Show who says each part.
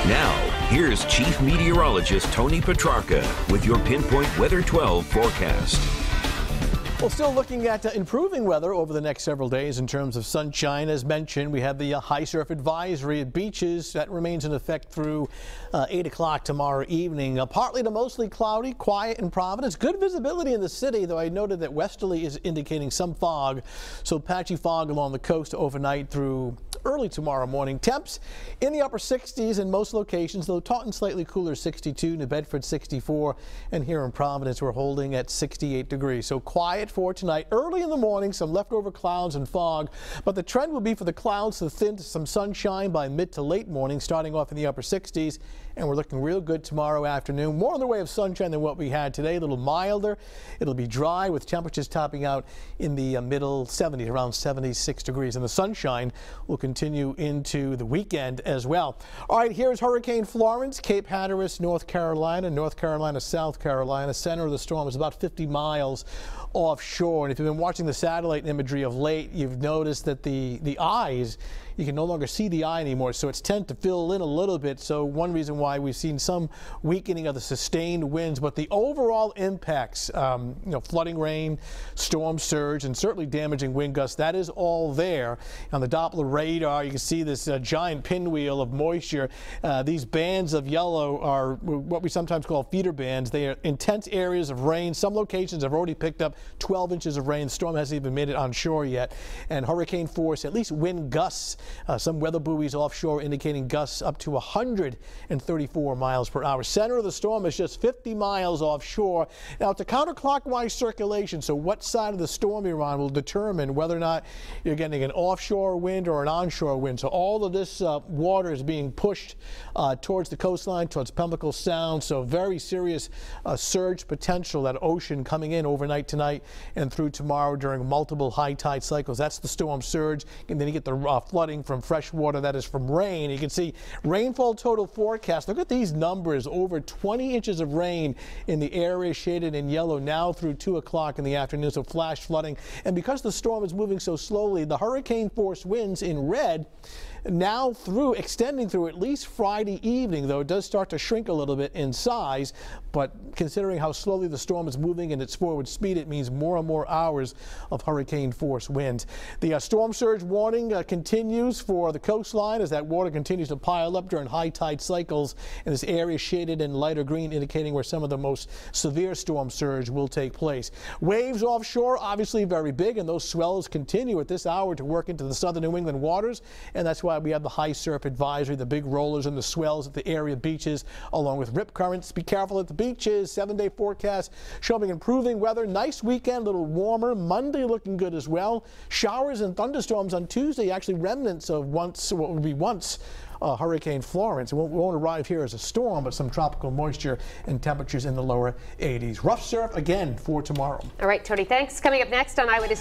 Speaker 1: Now, here's Chief Meteorologist Tony Petrarca with your Pinpoint Weather 12 forecast.
Speaker 2: Well, still looking at improving weather over the next several days in terms of sunshine. As mentioned, we have the high surf advisory at beaches that remains in effect through 8 o'clock tomorrow evening. Partly to mostly cloudy, quiet in Providence. Good visibility in the city, though I noted that westerly is indicating some fog. So patchy fog along the coast overnight through early tomorrow morning. Temps in the upper 60s in most locations, though Taunton slightly cooler 62, New Bedford 64, and here in Providence we're holding at 68 degrees. So quiet for tonight. Early in the morning, some leftover clouds and fog, but the trend will be for the clouds to thin to some sunshine by mid to late morning, starting off in the upper 60s, and we're looking real good tomorrow afternoon. More in the way of sunshine than what we had today, a little milder. It'll be dry with temperatures topping out in the middle 70s, around 76 degrees, and the sunshine will continue into the weekend as well. All right, here's Hurricane Florence, Cape Hatteras, North Carolina, South Carolina. Center of the storm is about 50 miles offshore, and if you've been watching the satellite imagery of late, you've noticed that the eyes, you can no longer see the eye anymore, so it's tend to fill in a little bit. So one reason why we've seen some weakening of the sustained winds, but the overall impacts, flooding rain, storm surge, and certainly damaging wind gusts, that is all there. On the Doppler radar, you can see this giant pinwheel of moisture. These bands of yellow are what we sometimes call feeder bands. They are intense areas of rain. Some locations have already picked up 12 inches of rain. The storm hasn't even made it on shore yet. And hurricane force, at least wind gusts. Some weather buoys offshore indicating gusts up to 134 miles per hour. Center of the storm is just 50 miles offshore. Now, it's a counterclockwise circulation, so what side of the storm you're on will determine whether or not you're getting an offshore wind or an onshore wind. So all of this water is being pushed towards the coastline, towards Pemmican Sound. So very serious surge potential, that ocean coming in overnight tonight and through tomorrow during multiple high tide cycles. That's the storm surge. And then you get the flooding from fresh water, that is from rain. You can see rainfall total forecast. Look at these numbers, over 20 inches of rain in the area shaded in yellow now through 2 o'clock in the afternoon, so flash flooding. And because the storm is moving so slowly, the hurricane force winds in red now extending through at least Friday evening, though it does start to shrink a little bit in size. But considering how slowly the storm is moving and its forward speed, it means more and more hours of hurricane force winds. The storm surge warning continues for the coastline as that water continues to pile up during high tide cycles, and this area shaded in lighter green indicating where some of the most severe storm surge will take place. Waves offshore obviously very big, and those swells continue at this hour to work into the southern New England waters, and that's why we have the high surf advisory, the big rollers and the swells at the area beaches, along with rip currents. Be careful at the beaches. 7-day forecast showing improving weather. Nice weekend, a little warmer. Monday looking good as well. Showers and thunderstorms on Tuesday, actually remnants of what would be once Hurricane Florence. It won't arrive here as a storm, but some tropical moisture and temperatures in the lower 80s. Rough surf again for tomorrow.
Speaker 3: All right, Tony, thanks. Coming up next on Eyewitness